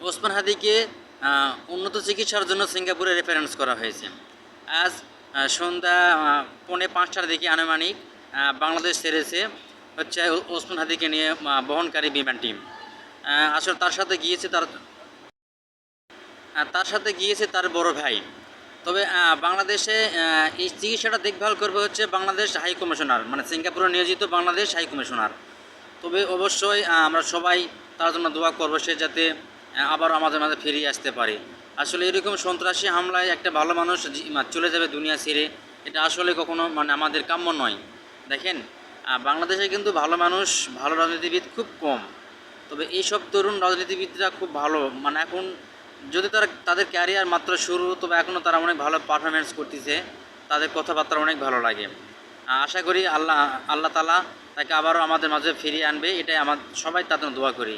ওসমান হাদিকে উন্নত চিকিৎসার জন্য সিঙ্গাপুরে রেফারেন্স করা হয়েছে। আজ সন্ধ্যা 4:45টার দিকে আনুমানিক বাংলাদেশ ছেড়েছে হচ্ছে ওসমান হাদিকে নিয়ে বহনকারী বিমান টিম। আসলে তার সাথে গিয়েছে তার বড় ভাই। তবে বাংলাদেশে এই চিকিৎসাটা দেখভাল করবে হচ্ছে বাংলাদেশ হাই কমিশনার, মানে সিঙ্গাপুরে নিয়োজিত বাংলাদেশ হাই কমিশনার। তবে অবশ্যই আমরা সবাই তার জন্য দোয়া করবো, সে যাতে আবার আমাদের মাঝে ফিরিয়ে আসতে পারে। আসলে এরকম সন্ত্রাসী হামলায় একটা ভালো মানুষ চলে যাবে দুনিয়া ছেড়ে, এটা আসলে কখনো মানে আমাদের কাম্য নয়। দেখেন, বাংলাদেশে কিন্তু ভালো মানুষ, ভালো রাজনীতিবিদ খুব কম। তবে এইসব তরুণ রাজনীতিবিদরা খুব ভালো, মানে এখন যদি তাদের ক্যারিয়ার মাত্র শুরু, তবে এখনও তারা অনেক ভালো পারফরমেন্স করতেছে, তাদের কথাবার্তা অনেক ভালো লাগে। আশা করি আল্লাহ তাআলা তাকে আবারও আমাদের মাঝে ফিরিয়ে আনবে, এটাই সবাই তার জন্য দোয়া করি।